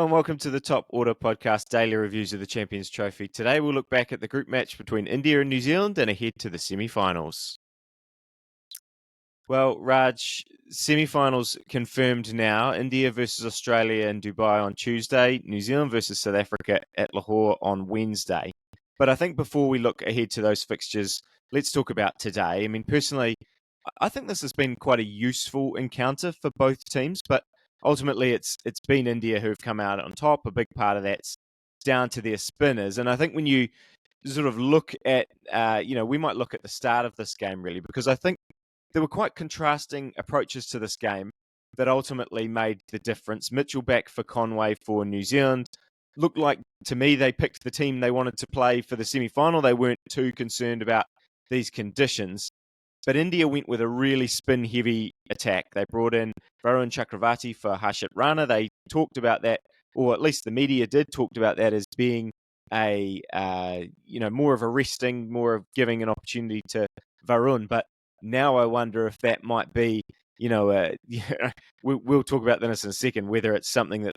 and welcome to the Top Order Podcast daily reviews of the Champions Trophy. Today we'll look back at the group match between India and New Zealand and ahead to the semi-finals. Well, Raj, semi-finals confirmed now. India versus Australia in Dubai on Tuesday, New Zealand versus South Africa at Lahore on Wednesday. But I think before we look ahead to those fixtures, let's talk about today. I mean, personally, I think this has been quite a useful encounter for both teams, but ultimately it's been India who've come out on top. A big part of that's down to their spinners. And I think when you sort of look at, we might look at the start of this game really, because I think there were quite contrasting approaches to this game that ultimately made the difference. Mitchell back for Conway for New Zealand. Looked like, to me, they picked the team they wanted to play for the semi-final. They weren't too concerned about these conditions. But India went with a really spin-heavy attack. They brought in Varun Chakravarthy for Harshit Rana. They talked about that, or at least the media did talk about that as being more of a resting, more of giving an opportunity to Varun. But now I wonder if that might be, we'll talk about this in a second, whether it's something that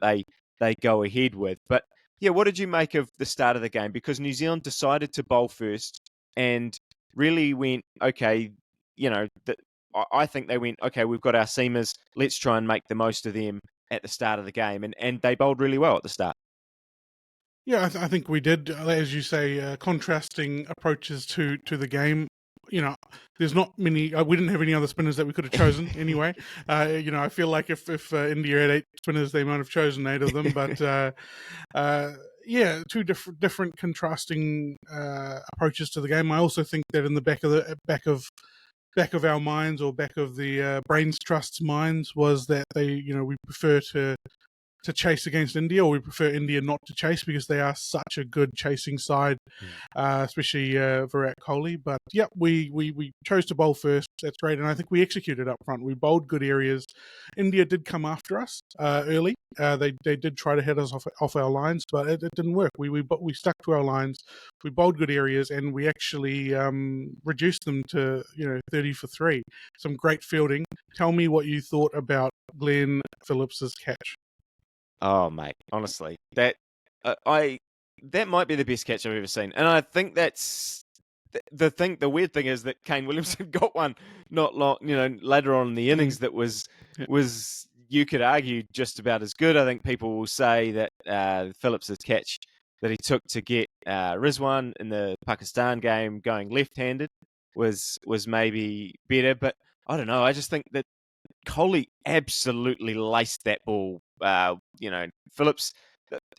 they go ahead with. But yeah, what did you make of the start of the game? Because New Zealand decided to bowl first and really went, okay, I think they went, okay, we've got our seamers, let's try and make the most of them at the start of the game. And they bowled really well at the start. Yeah, I think we did, as you say, contrasting approaches to the game. There's not many. We didn't have any other spinners that we could have chosen anyway. I feel like if India had 8 spinners, they might have chosen 8 of them. But two different contrasting approaches to the game. I also think that in the back of our minds, or back of the brains trust's minds, was that we prefer to chase against India, or we prefer India not to chase because they are such a good chasing side, especially Virat Kohli. But yeah, we chose to bowl first. That's great, and I think we executed up front. We bowled good areas. India did come after us early. They did try to hit us off our lines, but it didn't work. We stuck to our lines. We bowled good areas, and we actually reduced them to 30 for 3. Some great fielding. Tell me what you thought about Glenn Phillips's catch. Oh, mate, honestly, that might be the best catch I've ever seen. And I think that's the thing. The weird thing is that Kane Williamson got one not long, later on in the innings that was you could argue just about as good. I think people will say that Phillips's catch that he took to get Rizwan in the Pakistan game going left-handed was maybe better, but I don't know. I just think that Kohli absolutely laced that ball. Phillips,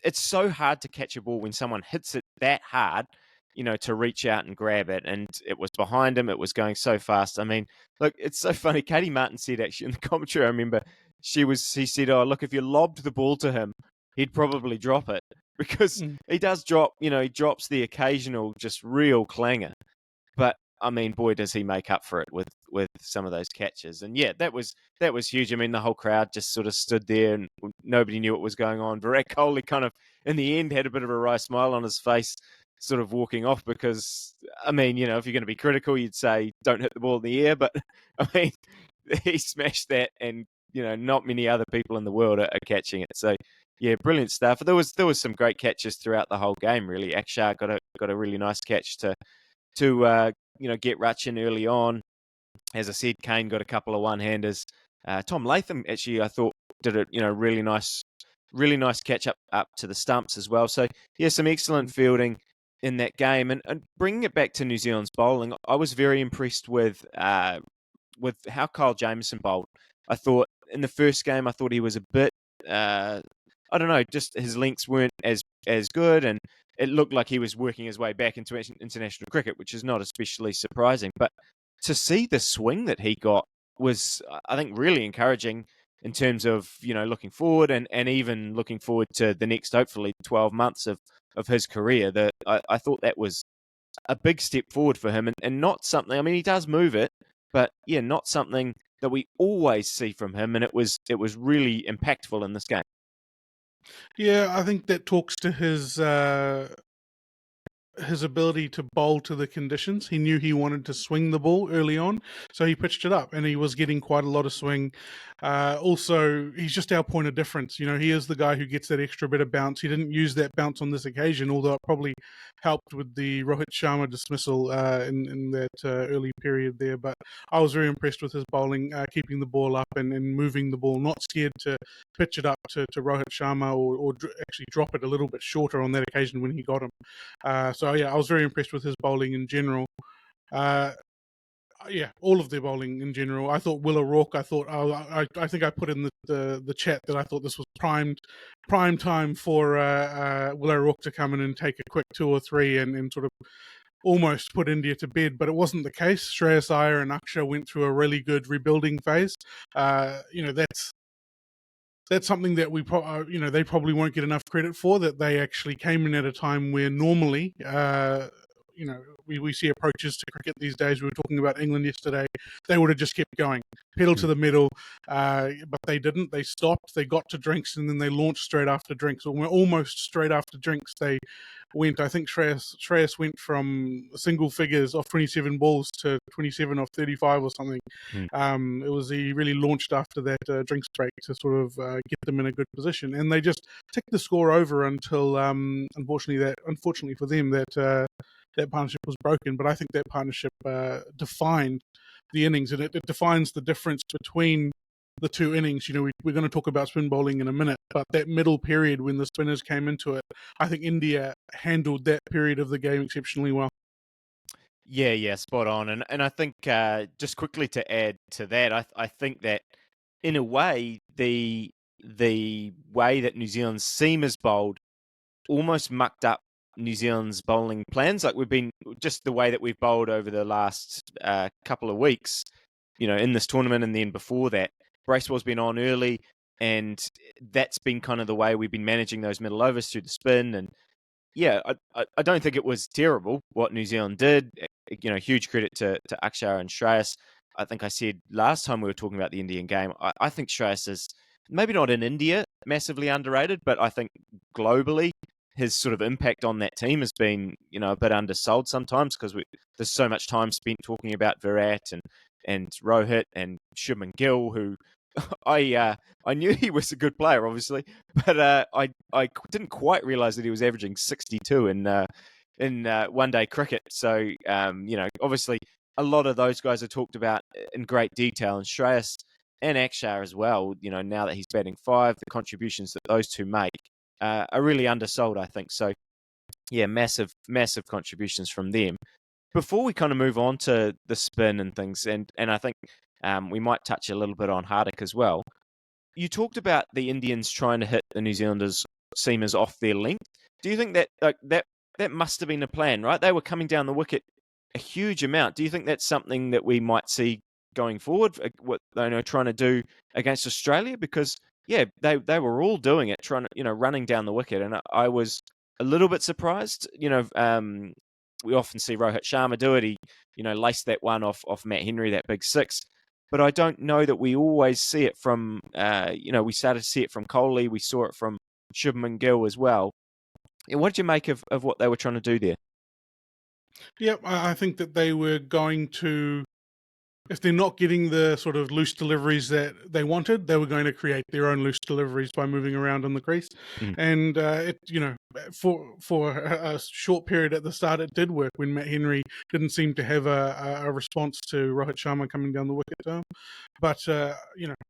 it's so hard to catch a ball when someone hits it that hard, to reach out and grab it. And it was behind him. It was going so fast. I mean, look, it's so funny. Katie Martin said actually in the commentary, I remember, he said, oh, look, if you lobbed the ball to him, he'd probably drop it because he does drop, he drops the occasional just real clanger. But I mean, boy, does he make up for it with some of those catches. And yeah, that was huge. I mean, the whole crowd just sort of stood there and nobody knew what was going on. Virat Kohli kind of, in the end, had a bit of a wry smile on his face, sort of walking off because, I mean, if you're going to be critical, you'd say don't hit the ball in the air. But, I mean, he smashed that and, not many other people in the world are catching it. So, yeah, brilliant stuff. There was some great catches throughout the whole game, really. Akshar got a really nice catch to get Rachin early on. As I said, Kane got a couple of one-handers. Tom Latham, actually, I thought did a really nice catch up to the stumps as well. So, yeah, some excellent fielding in that game. And bringing it back to New Zealand's bowling, I was very impressed with how Kyle Jamieson bowled. I thought in the first game, I thought he was a bit, I don't know, just his links weren't as good, and it looked like he was working his way back into international cricket, which is not especially surprising. But to see the swing that he got was, I think, really encouraging in terms of, looking forward and even looking forward to the next, hopefully, 12 months of his career. I thought that was a big step forward for him and not something, I mean, he does move it, but yeah, not something that we always see from him. And it was really impactful in this game. Yeah, I think that talks to his his ability to bowl to the conditions. He knew he wanted to swing the ball early on, so he pitched it up, and he was getting quite a lot of swing. Also, he's just our point of difference. He is the guy who gets that extra bit of bounce. He didn't use that bounce on this occasion, although it probably helped with the Rohit Sharma dismissal in that early period there. But I was very impressed with his bowling, keeping the ball up and moving the ball, not scared to pitch it up to Rohit Sharma or actually drop it a little bit shorter on that occasion when he got him. So yeah, I was very impressed with his bowling in general. Yeah, all of their bowling in general. I thought Will O'Rourke. I think I put in the chat that I thought this was prime time for Will O'Rourke to come in and take a quick 2 or 3 and sort of almost put India to bed, but it wasn't the case. Shreyas Iyer and Akshay went through a really good rebuilding phase. That's something that they probably won't get enough credit for, that they actually came in at a time where normally, we see approaches to cricket these days. We were talking about England yesterday. They would have just kept going, pedal to the metal, but they didn't. They stopped, they got to drinks, and then they launched straight after drinks, or almost straight after drinks. They went, I think Shreyas went from single figures off 27 balls to 27 off 35 or something. He really launched after that drinks break to sort of get them in a good position, and they just ticked the score over until unfortunately for them, that partnership was broken. But I think that partnership defined the innings, and it defines the difference between the two innings. We're going to talk about spin bowling in a minute, but that middle period when the spinners came into it, I think India handled that period of the game exceptionally well. Yeah, spot on. And I think just quickly to add to that, I think that in a way the way that New Zealand's seamers bowled almost mucked up New Zealand's bowling plans. Like, we've been just the way that we've bowled over the last couple of weeks, in this tournament, and then before that, Bracewell's been on early, and that's been kind of the way we've been managing those middle overs through the spin. And yeah, I don't think it was terrible what New Zealand did. Huge credit to Akshay and Shreyas. I think I said last time we were talking about the Indian game, I think Shreyas is maybe not in India massively underrated, but I think globally his sort of impact on that team has been, a bit undersold sometimes, because there's so much time spent talking about Virat and Rohit and Shubman Gill, who I knew he was a good player, obviously, but I didn't quite realise that he was averaging 62 in one-day cricket. So obviously a lot of those guys are talked about in great detail, and Shreyas and Akshay as well. Now that he's batting 5, the contributions that those two make are really undersold, I think. So yeah, massive contributions from them. Before we kind of move on to the spin and things, and I think we might touch a little bit on Hardik as well. You talked about the Indians trying to hit the New Zealanders seamers off their length. Do you think that that must have been a plan, right? They were coming down the wicket a huge amount. Do you think that's something that we might see going forward, what they're trying to do against Australia? Because yeah, they were all doing it, trying to, running down the wicket, and I was a little bit surprised. We often see Rohit Sharma do it. He, laced that one off Matt Henry, that big 6. But I don't know that we always see it from, we started to see it from Kohli. We saw it from Shubman Gill as well. What did you make of what they were trying to do there? Yeah, I think that they were going to, if they're not getting the sort of loose deliveries that they wanted, they were going to create their own loose deliveries by moving around on the crease. And for a short period at the start, it did work when Matt Henry didn't seem to have a response to Rohit Sharma coming down the wicket to him. But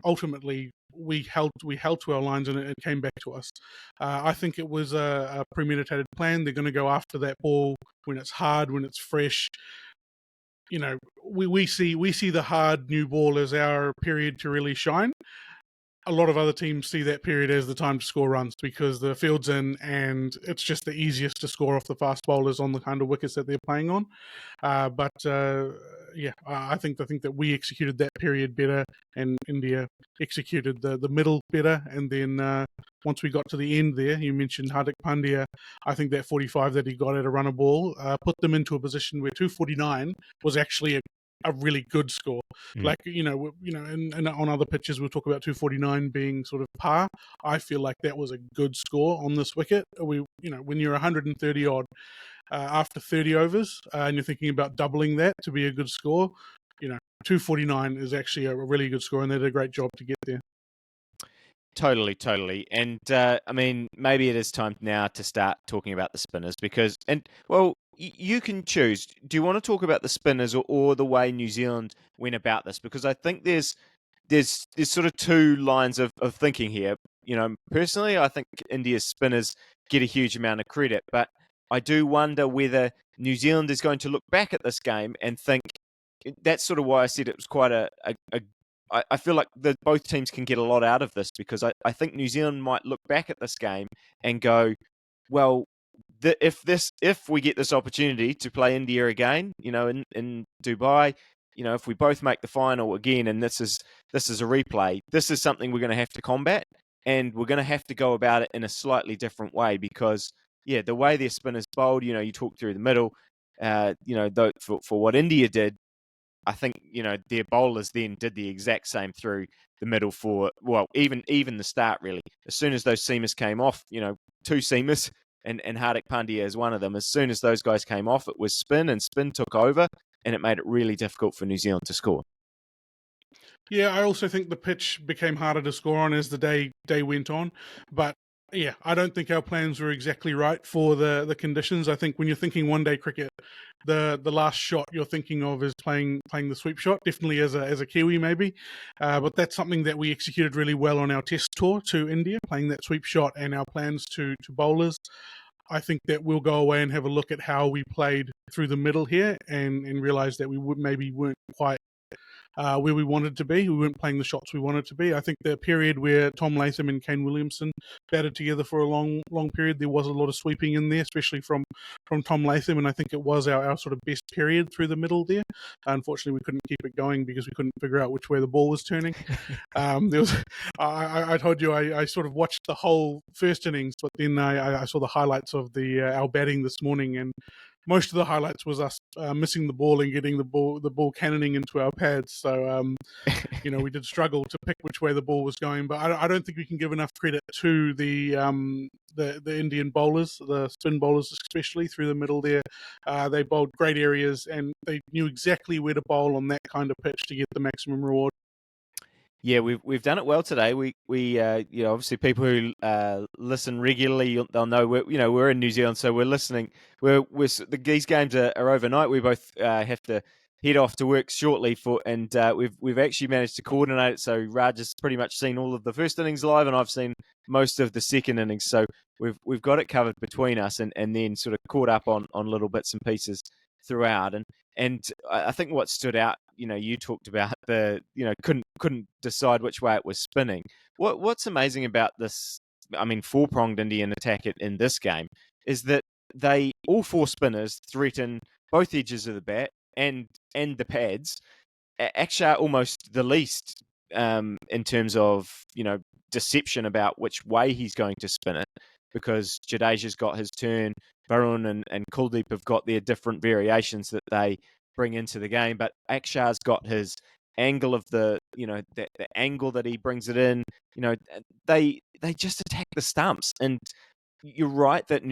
ultimately we held to our lines, and it came back to us. I think it was a premeditated plan. They're going to go after that ball when it's hard, when it's fresh. We see the hard new ball as our period to really shine. A lot of other teams see that period as the time to score runs, because the field's in and it's just the easiest to score off the fast bowlers on the kind of wickets that they're playing on. I think that we executed that period better, and India executed the middle better. And then once we got to the end there, you mentioned Hardik Pandya. I think that 45 that he got at a runner ball put them into a position where 249 was actually a really good score. Like, and on other pitches we'll talk about 249 being sort of par. I feel like that was a good score on this wicket. When you're 130 odd, after 30 overs, and you're thinking about doubling that to be a good score, 249 is actually a really good score, and they did a great job to get there. Totally. And I mean, maybe it is time now to start talking about the spinners because, you can choose. Do you want to talk about the spinners or the way New Zealand went about this? Because I think there's sort of two lines of thinking here. Personally, I think India's spinners get a huge amount of credit, but I do wonder whether New Zealand is going to look back at this game and think that's sort of why I said it was quite I feel like both teams can get a lot out of this because I think New Zealand might look back at this game and go, well, if we get this opportunity to play India again, in Dubai, if we both make the final again, and this is a replay, this is something we're going to have to combat, and we're going to have to go about it in a slightly different way because, the way their spinners bowled, you talk through the middle, for what India did. I think their bowlers then did the exact same through the middle for even the start really. As soon as those seamers came off, two seamers and Hardik Pandya is one of them. As soon as those guys came off, it was spin and spin took over, and it made it really difficult for New Zealand to score. Yeah, I also think the pitch became harder to score on as the day went on, but yeah, I don't think our plans were exactly right for the conditions. I think when you're thinking one day cricket, the last shot you're thinking of is playing the sweep shot, definitely as a Kiwi maybe, but that's something that we executed really well on our test tour to India, playing that sweep shot and our plans to bowlers. I think that we'll go away and have a look at how we played through the middle here and realize that we weren't quite where we wanted to be. We weren't playing the shots we wanted to be. I think the period where Tom Latham and Kane Williamson batted together for a long period, there was a lot of sweeping in there, especially from Tom Latham, and I think it was our sort of best period through the middle there. Unfortunately, we couldn't keep it going because we couldn't figure out which way the ball was turning. I told you I sort of watched the whole first innings, but then I saw the highlights of our batting this morning, and most of the highlights was us missing the ball and getting the ball cannoning into our pads. So, we did struggle to pick which way the ball was going. But I don't think we can give enough credit to the Indian bowlers, the spin bowlers especially through the middle there. They bowled great areas and they knew exactly where to bowl on that kind of pitch to get the maximum reward. Yeah, we've done it well today. We obviously people who listen regularly, they'll know we're in New Zealand, so we're listening. These games are overnight. We both have to head off to work shortly and we've actually managed to coordinate it. So Raj has pretty much seen all of the first innings live, and I've seen most of the second innings. So we've got it covered between us, and then sort of caught up on little bits and pieces throughout. And I think what stood out, you talked about couldn't decide which way it was spinning. What's amazing about this, I mean, four-pronged Indian attack in this game is that all four spinners threaten both edges of the bat and the pads. Akshar almost the least in terms of deception about which way he's going to spin it, because Jadeja's got his turn, Varun and Kuldeep have got their different variations that they bring into the game, but Akshar's got his angle of the angle that he brings it in. They just attack the stumps, and you're right that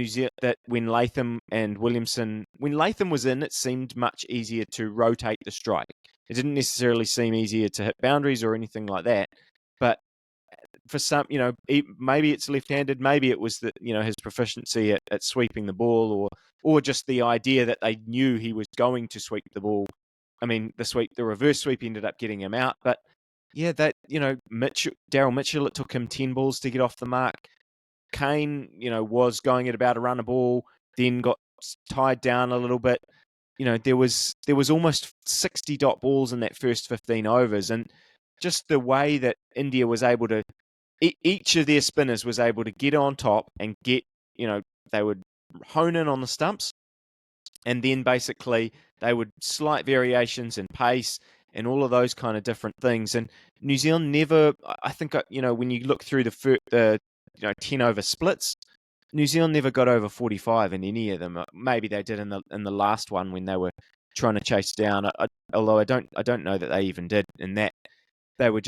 that when Latham and Williamson, when Latham was in, it seemed much easier to rotate the strike. It didn't necessarily seem easier to hit boundaries or anything like that, but for some, maybe it's left-handed, maybe it was that his proficiency at sweeping the ball, or just the idea that they knew he was going to sweep the ball. I mean, the reverse sweep ended up getting him out, but yeah, that Daryl Mitchell, it took him 10 balls to get off the mark. Kane, was going at about a run a ball, then got tied down a little bit. There was almost 60 dot balls in that first 15 overs, and just the way that India was able to, each of their spinners was able to get on top and get, they would hone in on the stumps, and then basically they would slight variations in pace and all of those kind of different things. And New Zealand never, I think, when you look through the 10 over splits, New Zealand never got over 45 in any of them. Maybe they did in the last one when they were trying to chase down. Although I don't know that they even did in that. They were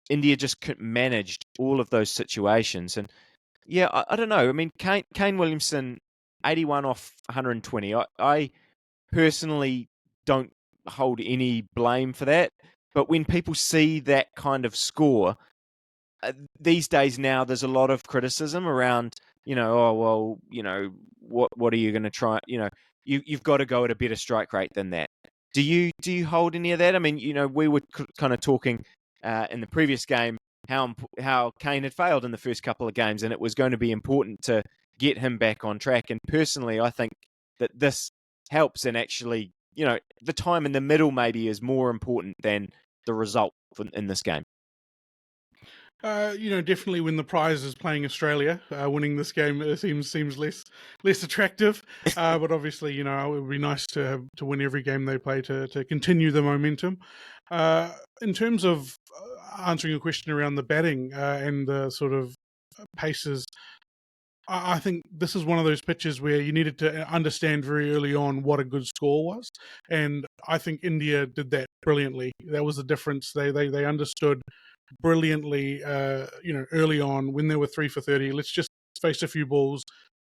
India just managed all of those situations. And yeah, I don't know. I mean, Kane Williamson, 81 off 120. I personally don't hold any blame for that. But when people see that kind of score, these days now, there's a lot of criticism around, oh, well, what are you going to try? You've got to go at a better strike rate than that. Do you hold any of that? I mean, we were kind of talking in the previous game how Kane had failed in the first couple of games, and it was going to be important to get him back on track. And personally, I think that this helps, and actually, the time in the middle maybe is more important than the result in this game. Definitely when the prize is playing Australia, winning this game seems less attractive. But obviously, it would be nice to win every game they play to continue the momentum. In terms of answering a question around the batting and the sort of paces, I think this is one of those pitches where you needed to understand very early on what a good score was, and I think India did that brilliantly. That was the difference. They understood brilliantly, early on when they were 3 for 30. Let's just face a few balls.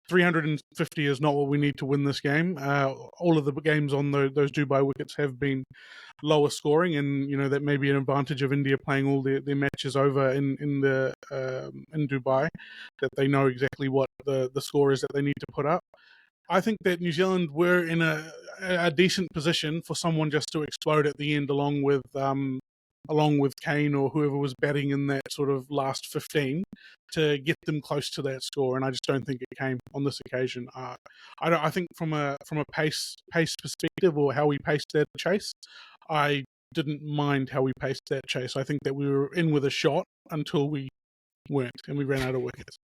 350 is not what we need to win this game. All of the games on those Dubai wickets have been lower scoring, and that may be an advantage of India playing all their matches over in Dubai, that they know exactly what the score is that they need to put up. I think that New Zealand were in a decent position for someone just to explode at the end, along with Kane or whoever was batting in that sort of last 15 to get them close to that score, and I just don't think it came on this occasion. I think from a pace perspective, or how we paced that chase, I didn't mind how we paced that chase. I think that we were in with a shot until we weren't, and we ran out of wickets.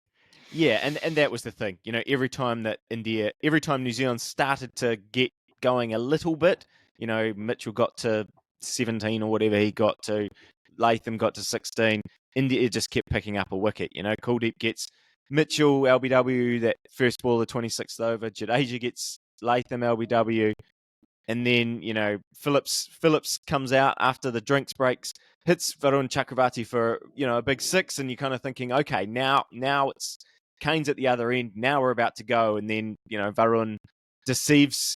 Yeah, and that was the thing. Every time New Zealand started to get going a little bit, Mitchell got to 17 or whatever he got to, Latham got to 16, India just kept picking up a wicket. Kuldeep gets Mitchell, LBW, that first ball, the 26th over, Jadeja gets Latham, LBW, and then, Phillips comes out after the drinks breaks, hits Varun Chakravarthy for, a big six, and you're kind of thinking, okay, now it's Kane's at the other end. Now we're about to go. And then, Varun deceives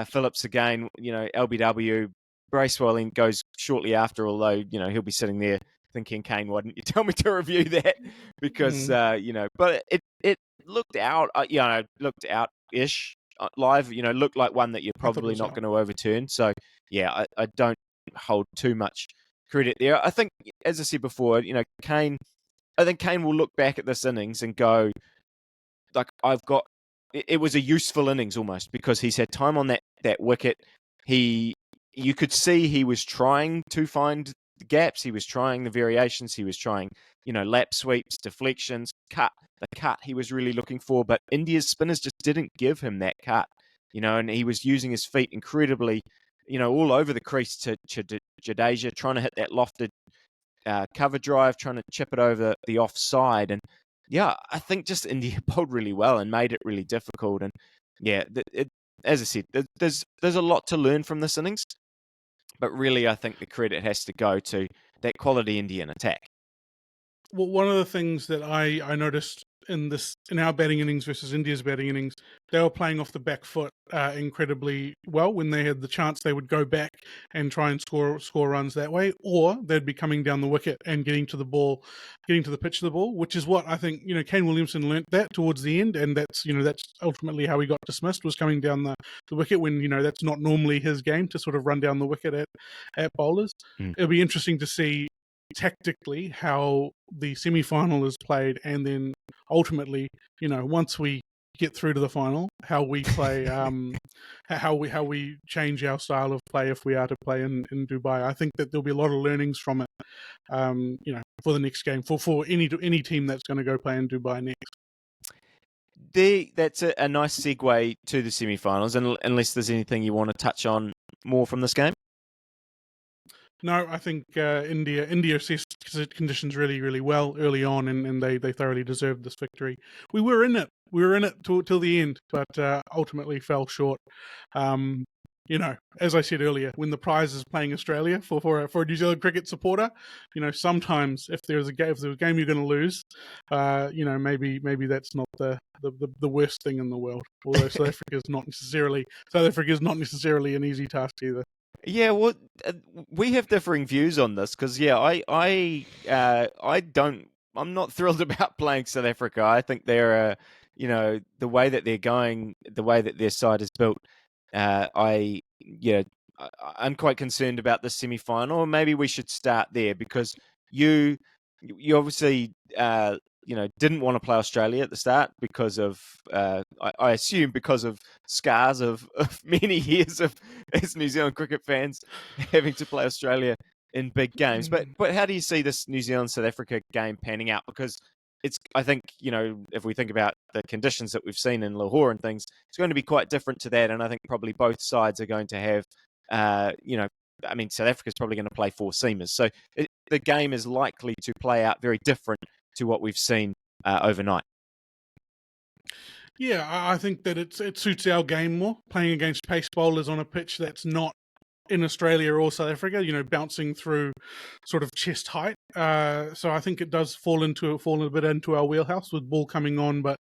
Phillips again. LBW, Bracewell goes shortly after, although, he'll be sitting there thinking, Kane, why didn't you tell me to review that? Because, but it looked out, looked out-ish live, looked like one that you're probably not going to overturn. So, yeah, I don't hold too much credit there. I think, as I said before, I think Kane will look back at this innings and go, like, it was a useful innings almost, because he's had time on that wicket. You could see he was trying to find the gaps. He was trying the variations. He was trying, lap sweeps, deflections, the cut he was really looking for. But India's spinners just didn't give him that cut, and he was using his feet incredibly, all over the crease to Jadeja, trying to hit that lofted cover drive, trying to chip it over the offside. And yeah, I think just India bowled really well and made it really difficult. And yeah, as I said, there's a lot to learn from this innings, but really I think the credit has to go to that quality Indian attack. Well, one of the things that I noticed in our batting innings versus India's batting innings, they were playing off the back foot incredibly well. When they had the chance, they would go back and try and score runs that way, or they'd be coming down the wicket and getting to the pitch of the ball, which is what I think, Kane Williamson learnt that towards the end, and that's ultimately how he got dismissed, was coming down the wicket when, that's not normally his game, to sort of run down the wicket at bowlers. It'll be interesting to see tactically how the semi-final is played, and then ultimately, once we get through to the final, how we play, how we change our style of play if we are to play in Dubai. I think that there'll be a lot of learnings from it, for the next game, for any team that's going to go play in Dubai next. That's a nice segue to the semi-finals, unless there's anything you want to touch on more from this game. No, I think India assessed conditions really, really well early on, and they thoroughly deserved this victory. We were in it till the end, but ultimately fell short. as I said earlier, when the prize is playing Australia for a New Zealand cricket supporter, sometimes if there's a game you're going to lose, maybe that's not the worst thing in the world. Although South Africa is not necessarily an easy task either. Yeah, well, we have differing views on this because, I'm not thrilled about playing South Africa. I think they're, the way that they're going, the way that their side is built. I'm quite concerned about the semi-final. Maybe we should start there because you obviously, didn't want to play Australia at the start because of, I assume because of scars of many years of as New Zealand cricket fans having to play Australia in big games. But how do you see this New Zealand South Africa game panning out? Because I think, if we think about the conditions that we've seen in Lahore and things, it's going to be quite different to that. And I think probably both sides are going to have, South Africa's probably going to play four seamers. So the game is likely to play out very different to what we've seen overnight. Yeah, I think that it suits our game more, playing against pace bowlers on a pitch that's not in Australia or South Africa, bouncing through sort of chest height. So I think it does fall a bit into our wheelhouse with ball coming on, but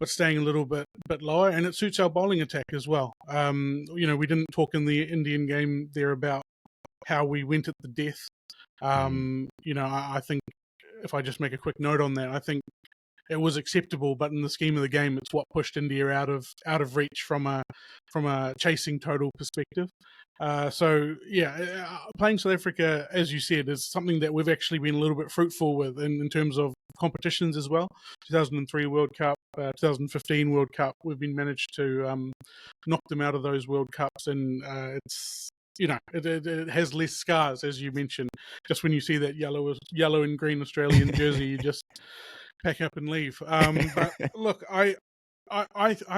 staying a little bit lower, and it suits our bowling attack as well. We didn't talk in the Indian game there about how we went at the death. I think if I just make a quick note on that, I think it was acceptable, but in the scheme of the game, it's what pushed India out of reach from a chasing total perspective. Playing South Africa, as you said, is something that we've actually been a little bit fruitful with in terms of competitions as well. 2003 World Cup, 2015 World Cup, we've been managed to knock them out of those World Cups, and it's it has less scars, as you mentioned. Just when you see that yellow and green Australian jersey, you just pack up and leave. But look, I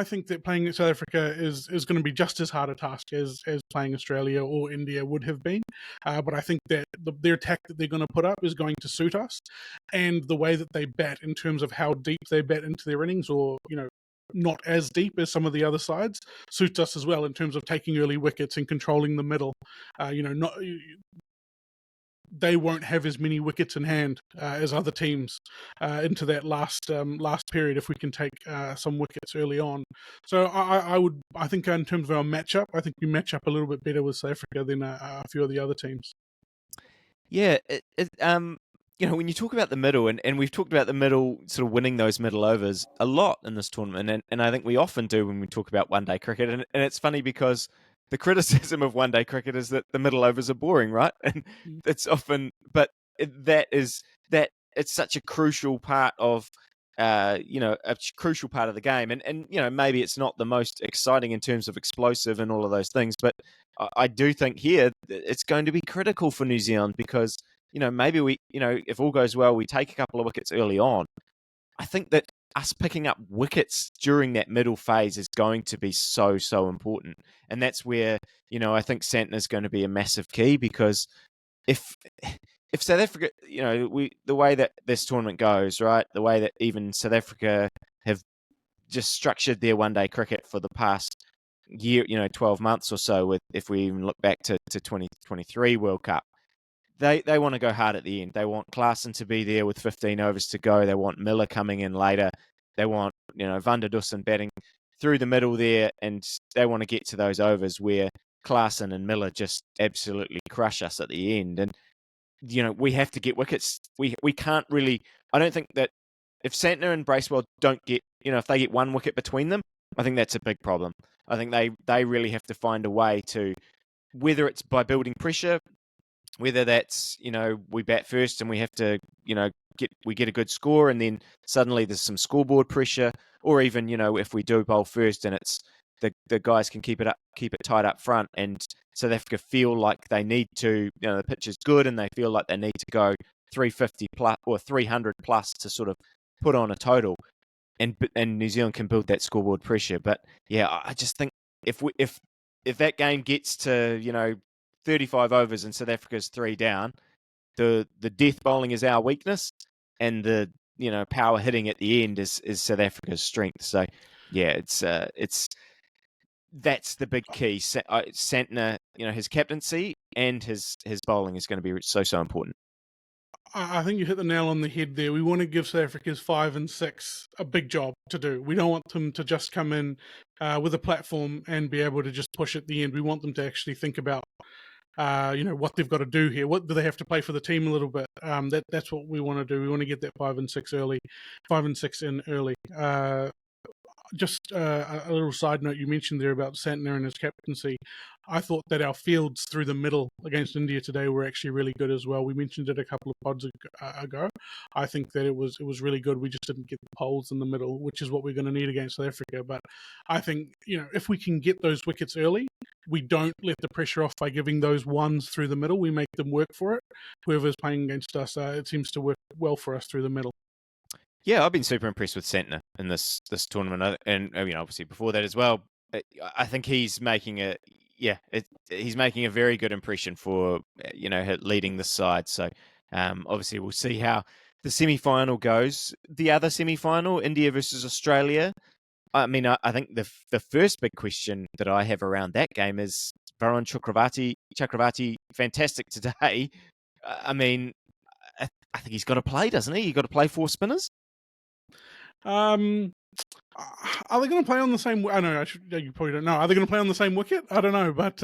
think that playing South Africa is going to be just as hard a task as playing Australia or India would have been. But I think that their attack that they're going to put up is going to suit us, and the way that they bat in terms of how deep they bat into their innings, or not as deep as some of the other sides, suits us as well in terms of taking early wickets and controlling the middle. They won't have as many wickets in hand as other teams into that last period if we can take some wickets early on. So I think in terms of our matchup, I think we match up a little bit better with South Africa than a few of the other teams. Yeah, when you talk about the middle, and we've talked about the middle, sort of winning those middle overs a lot in this tournament, and I think we often do when we talk about one-day cricket, and it's funny because the criticism of one-day cricket is that the middle overs are boring, right? And it's often, but it's such a crucial part of, a crucial part of the game, and maybe it's not the most exciting in terms of explosive and all of those things, but I do think here it's going to be critical for New Zealand because, maybe we, if all goes well, we take a couple of wickets early on. I think that us picking up wickets during that middle phase is going to be so, so important. And that's where, I think Santner's going to be a massive key because if South Africa, the way that this tournament goes, right, the way that even South Africa have just structured their one-day cricket for the past year, 12 months or so, if we even look back to 2023 World Cup, they want to go hard at the end. They want Klaasen to be there with 15 overs to go. They want Miller coming in later. They want, Van der Dussen batting through the middle there, and they want to get to those overs where Klaasen and Miller just absolutely crush us at the end. And, we have to get wickets. We can't really... I don't think that if Santner and Bracewell don't get... if they get one wicket between them, I think that's a big problem. I think they really have to find a way to... whether it's by building pressure, whether that's, we bat first and we have to, get a good score and then suddenly there's some scoreboard pressure, or even, if we do bowl first and it's the guys can keep it tight up front and South Africa feel like they need to, the pitch is good and they feel like they need to go 350 plus or 300 plus to sort of put on a total, and New Zealand can build that scoreboard pressure. But yeah, I just think if that game gets to, 35 overs and South Africa's 3 down, the death bowling is our weakness, and the power hitting at the end is South Africa's strength. So yeah, it's that's the big key. Santner, his captaincy and his bowling is going to be so important. I think you hit the nail on the head there. We want to give South Africa's 5 and 6 a big job to do. We don't want them to just come in with a platform and be able to just push at the end. We want them to actually think about, what they've got to do here. What do they have to play for the team a little bit? That's what we want to do. We want to get that 5 and 6 in early. Just a little side note, you mentioned there about Santner and his captaincy. I thought that our fields through the middle against India today were actually really good as well. We mentioned it a couple of pods ago. I think that it was really good. We just didn't get the poles in the middle, which is what we're going to need against South Africa. But I think, if we can get those wickets early, we don't let the pressure off by giving those ones through the middle. We make them work for it. Whoever's playing against us, it seems to work well for us through the middle. Yeah, I've been super impressed with Santner in this tournament, and obviously before that as well. I think he's making he's making a very good impression for leading the side. So obviously we'll see how the semi-final goes. The other semi-final, India versus Australia. I mean, I think the first big question that I have around that game is Varun Chakravarthy, fantastic today. I mean, I think he's got to play, doesn't he? He's got to play 4 spinners. Are they going to play on the same? I know you probably don't know. Are they going to play on the same wicket? I don't know, but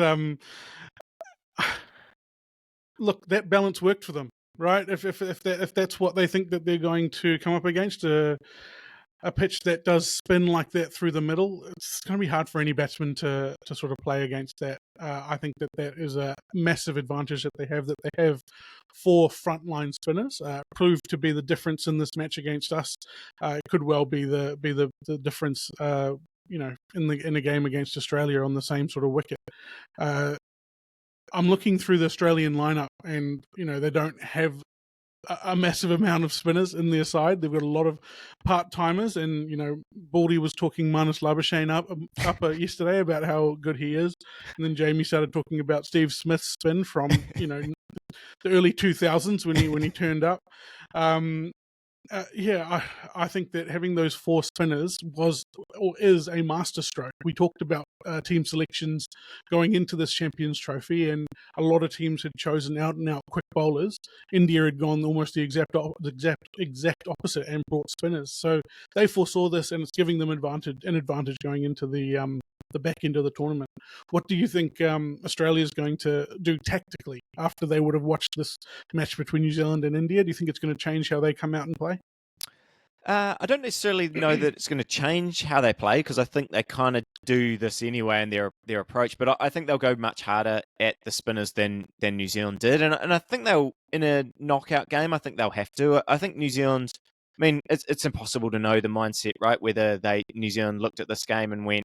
look, that balance worked for them, right? If that's what they think that they're going to come up against, a pitch that does spin like that through the middle, it's going to be hard for any batsman to sort of play against that. I think that is a massive advantage that they have 4 frontline spinners. Proved to be the difference in this match against us. It could well be the difference, in a game against Australia on the same sort of wicket. I'm looking through the Australian lineup, and they don't have a massive amount of spinners in their side. They've got a lot of part-timers, and Baldy was talking Marnus Labuschagne up yesterday about how good he is, and then Jamie started talking about Steve Smith's spin from the early 2000s when he turned up. I think that having those 4 spinners is a masterstroke. We talked about team selections going into this Champions Trophy, and a lot of teams had chosen out-and-out quick bowlers. India had gone almost the exact opposite and brought spinners. So they foresaw this, and it's giving them an advantage going into the back end of the tournament. What do you think Australia's going to do tactically after they would have watched this match between New Zealand and India? Do you think it's going to change how they come out and play? I don't necessarily know that it's going to change how they play, because I think they kind of do this anyway in their approach. But I think they'll go much harder at the spinners than New Zealand did, and I think they'll, in a knockout game, I think they'll have to. I think New Zealand. I mean, it's impossible to know the mindset, right? Whether New Zealand looked at this game and went,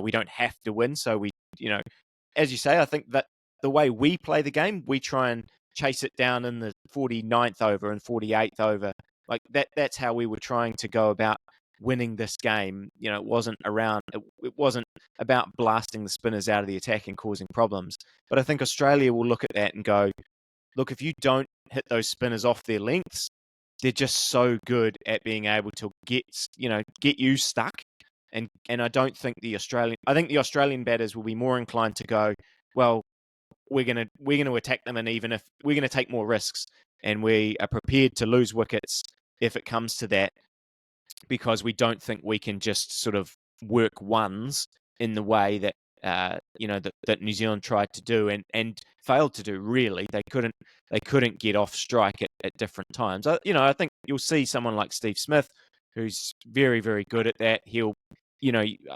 we don't have to win, so we, as you say, I think that the way we play the game, we try and chase it down in the 49th over and 48th over. Like that's how we were trying to go about winning this game. It wasn't about blasting the spinners out of the attack and causing problems. But I think Australia will look at that and go, look, if you don't hit those spinners off their lengths, they're just so good at being able to get you stuck. And I don't think the Australian batters will be more inclined to go, well, we're gonna attack them, and even if we're gonna take more risks, and we are prepared to lose wickets if it comes to that, because we don't think we can just sort of work ones in the way that that New Zealand tried to do and failed to do. Really, they couldn't get off strike at different times. I think you'll see someone like Steve Smith, who's very, very good at that. He'll,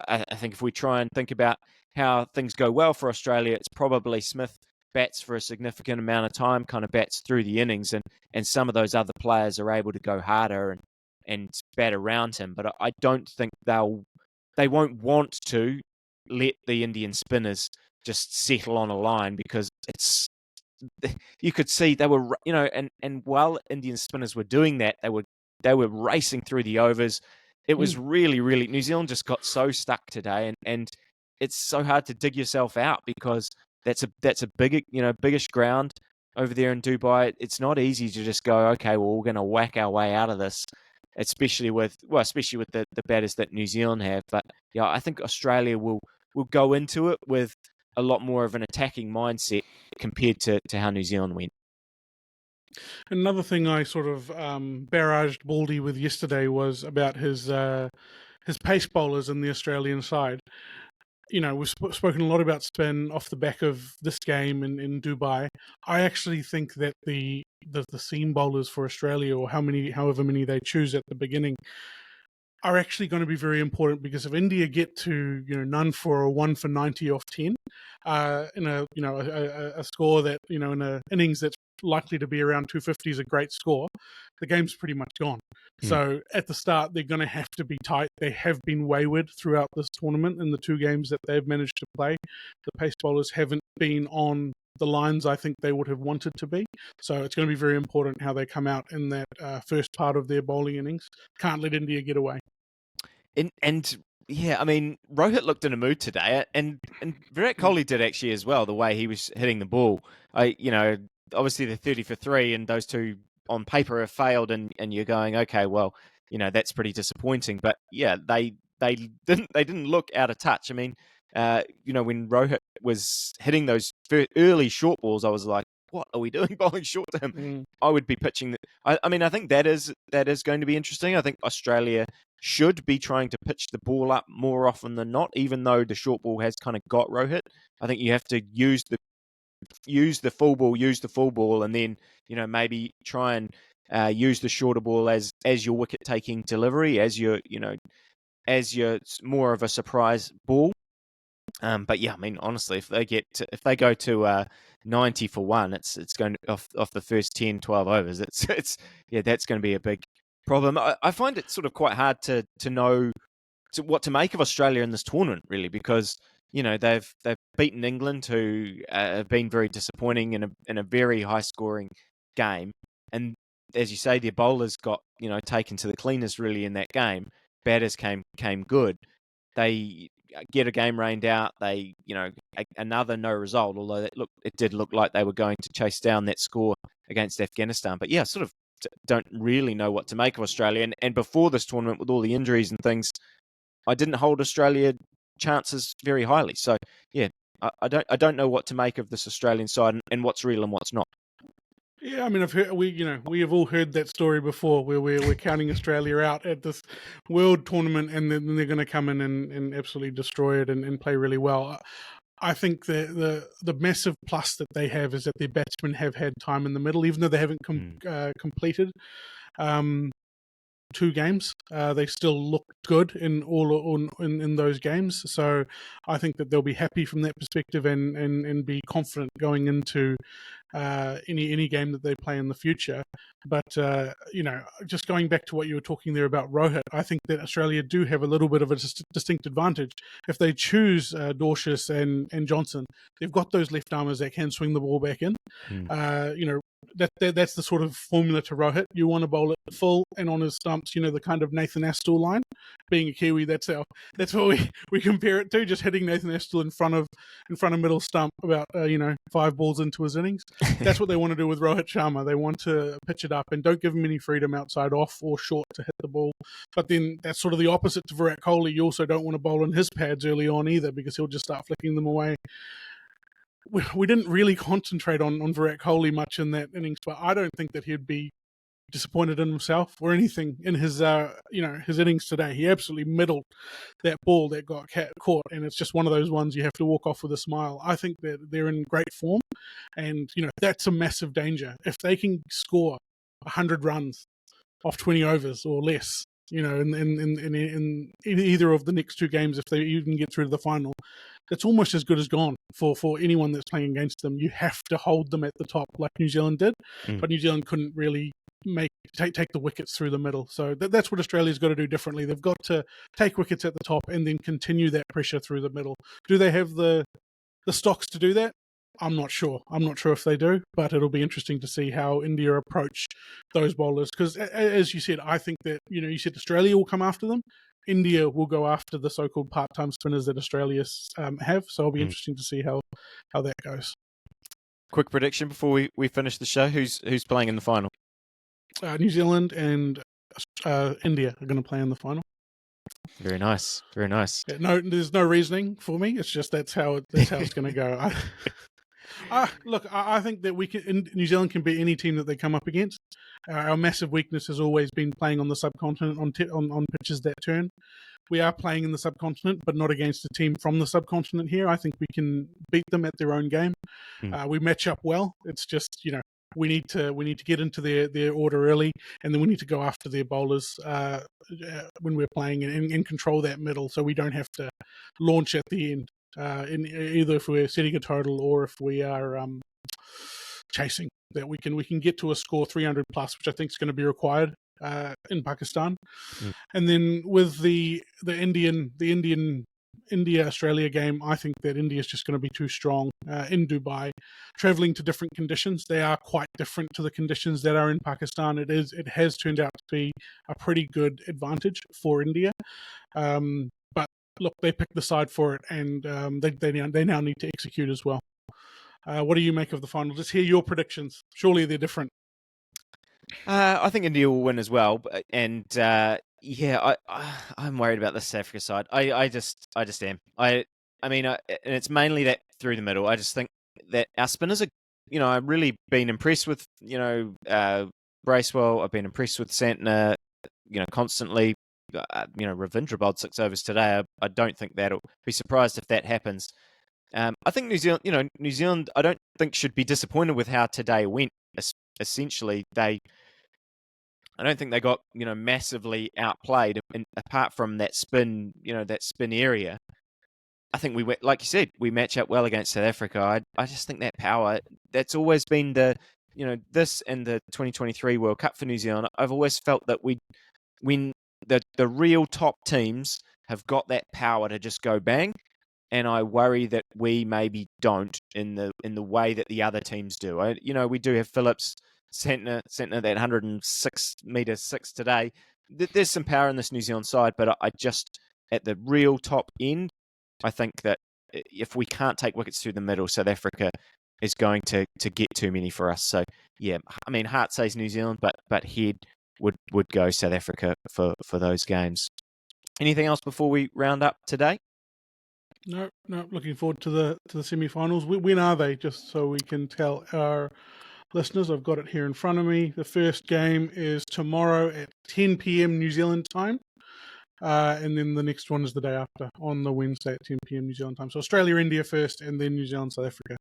I think if we try and think about how things go well for Australia, it's probably Smith bats for a significant amount of time, kind of bats through the innings, and some of those other players are able to go harder and bat around him. But I don't think they won't want to let the Indian spinners just settle on a line, because you could see they were, and while Indian spinners were doing that, they were racing through the overs. It was really, really, New Zealand just got so stuck today, and it's so hard to dig yourself out, because that's a big, biggish ground over there in Dubai. It's not easy to just go, okay, well, we're going to whack our way out of this, especially with the batters that New Zealand have. But yeah, I think Australia will will go into it with a lot more of an attacking mindset compared to how New Zealand went. Another thing I sort of barraged Baldy with yesterday was about his pace bowlers in the Australian side. We've spoken a lot about spin off the back of this game in Dubai. I actually think that the seam bowlers for Australia, or however many they choose at the beginning, are actually going to be very important, because if India get to none for a 1 for 90 off 10 in a score that in a innings that's likely to be around 250 is a great score, the game's pretty much gone. So at the start they're going to have to be tight. They have been wayward throughout this tournament in the 2 games that they've managed to play. The pace bowlers haven't been on the lines I think they would have wanted to be. So it's going to be very important how they come out in that first part of their bowling innings. Can't let India get away. And yeah, I mean, Rohit looked in a mood today, and Virat Kohli did actually as well. The way he was hitting the ball, obviously they're 30 for 3, and those 2 on paper have failed, and you're going, okay, well, that's pretty disappointing. But yeah, they didn't look out of touch. I mean, when Rohit was hitting those early short balls, I was like, what are we doing bowling short to him? I would be pitching. I mean, I think that is going to be interesting. I think Australia should be trying to pitch the ball up more often than not, even though the short ball has kind of got Rohit. I think you have to use the full ball, and then maybe try and use the shorter ball as your wicket taking delivery, as your more of a surprise ball. But yeah, I mean, honestly, if they go to 90 for 1, it's going to, off the first 10, 12 overs. It's that's going to be a big problem. I find it sort of quite hard to know what to make of Australia in this tournament, really, because they've beaten England, who have been very disappointing in a very high scoring game, and as you say, their bowlers got taken to the cleaners really in that game. Batters came good. They get a game rained out. They another no result, although it did look like they were going to chase down that score against Afghanistan. But yeah, sort of don't really know what to make of Australia. And before this tournament, with all the injuries and things, I didn't hold Australia chances very highly. So yeah, I don't know what to make of this Australian side and what's real and what's not. Yeah, I mean, we have all heard that story before, where we're counting Australia out at this world tournament, and then they're going to come in and absolutely destroy it and play really well. I think the massive plus that they have is that their batsmen have had time in the middle, even though they haven't completed 2 games. They still look good in those games. So I think that they'll be happy from that perspective and be confident going into any game that they play in the future. But just going back to what you were talking there about Rohit, I think that Australia do have a little bit of a distinct advantage. If they choose Dorcas and Johnson, they've got those left armers that can swing the ball back in. That's the sort of formula to Rohit. You want to bowl it full and on his stumps, the kind of Nathan Astle line. Being a Kiwi, that's what we compare it to, just hitting Nathan Astle in front of middle stump about 5 balls into his innings. That's what they want to do with Rohit Sharma. They want to pitch it up and don't give him any freedom outside off or short to hit the ball. But then that's sort of the opposite to Virat Kohli. You also don't want to bowl in his pads early on either, because he'll just start flicking them away. We didn't really concentrate on Virat Kohli much in that innings, but I don't think that he'd be disappointed in himself or anything in his his innings today. He absolutely middled that ball that got caught, and it's just one of those ones you have to walk off with a smile. I think that they're in great form, and that's a massive danger. If they can score 100 runs off 20 overs or less, in either of the next 2 games, if they even get through to the final, that's almost as good as gone for anyone that's playing against them. You have to hold them at the top like New Zealand did, but New Zealand couldn't really take the wickets through the middle. So that's what Australia's got to do differently. They've got to take wickets at the top and then continue that pressure through the middle. Do they have the stocks to do that? I'm not sure. I'm not sure if they do, but it'll be interesting to see how India approach those bowlers. Because as you said, I think that, you said Australia will come after them. India will go after the so-called part-time spinners that Australia have. So it'll be interesting to see how that goes. Quick prediction before we finish the show. Who's playing in the final? New Zealand and India are going to play in the final. Very nice. Very nice. No, there's no reasoning for me. It's just that's how it's going to go. Look, I think that New Zealand can beat any team that they come up against. Our massive weakness has always been playing on the subcontinent on pitches that turn. We are playing in the subcontinent, but not against a team from the subcontinent here. I think we can beat them at their own game. We match up well. It's just, we need to get into their order early, and then we need to go after their bowlers when we're playing and control that middle, so we don't have to launch at the end. Either if we're setting a total or if we are chasing, that we can get to a score 300 plus, which I think is going to be required in Pakistan. And then with the India-Australia game, I think that India is just going to be too strong in Dubai. Traveling to different conditions, they are quite different to the conditions that are in Pakistan. It has turned out to be a pretty good advantage for India. But look, they picked the side for it, and they now need to execute as well. What do you make of the final? Just hear your predictions. Surely they're different. I think India will win as well, and I'm worried about the South Africa side. I just am. I mean, and it's mainly that through the middle. I just think that our spinners are, I've really been impressed with, Bracewell. I've been impressed with Santner, constantly. Ravindra bowled 6 overs today. I don't think that'll be surprised if that happens. I think New Zealand, I don't think should be disappointed with how today went. Essentially, I don't think they got, massively outplayed. And apart from that spin, that spin area, I think like you said, we match up well against South Africa. I just think that power, that's always been this and the 2023 World Cup for New Zealand. I've always felt that when the real top teams have got that power to just go bang, and I worry that we maybe don't in the way that the other teams do. We do have Phillips, Santner that 106 metre 6 today. There's some power in this New Zealand side, but I just, at the real top end, I think that if we can't take wickets through the middle, South Africa is going to get too many for us. So, yeah, I mean, heart says New Zealand, but head would go South Africa for those games. Anything else before we round up today? No. Looking forward to the semi-finals. When are they? Just so we can tell our listeners. I've got it here in front of me. The first game is tomorrow at 10 p.m. New Zealand time. And then the next one is the day after, on the Wednesday at 10 p.m. New Zealand time. So Australia, India first, and then New Zealand, South Africa.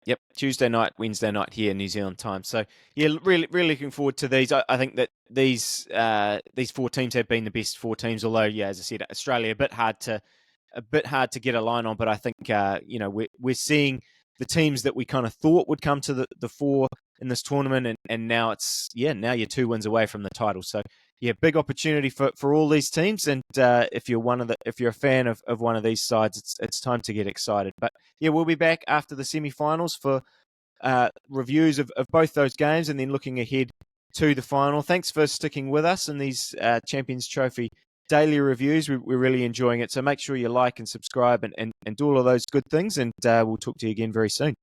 Yep. Tuesday night, Wednesday night here in New Zealand time. So, yeah, really looking forward to these. I think that these 4 teams have been the best 4 teams, although, yeah, as I said, Australia, a bit hard to get a line on, but I think, we're seeing the teams that we kind of thought would come to the 4 in this tournament, and now now you're 2 wins away from the title. So, yeah, big opportunity for all these teams, and if you're a fan of one of these sides, it's time to get excited. But yeah, we'll be back after the semi-finals for reviews of both those games, and then looking ahead to the final. Thanks for sticking with us in these Champions Trophy daily reviews. We're really enjoying it. So make sure you like and subscribe and do all of those good things, and we'll talk to you again very soon.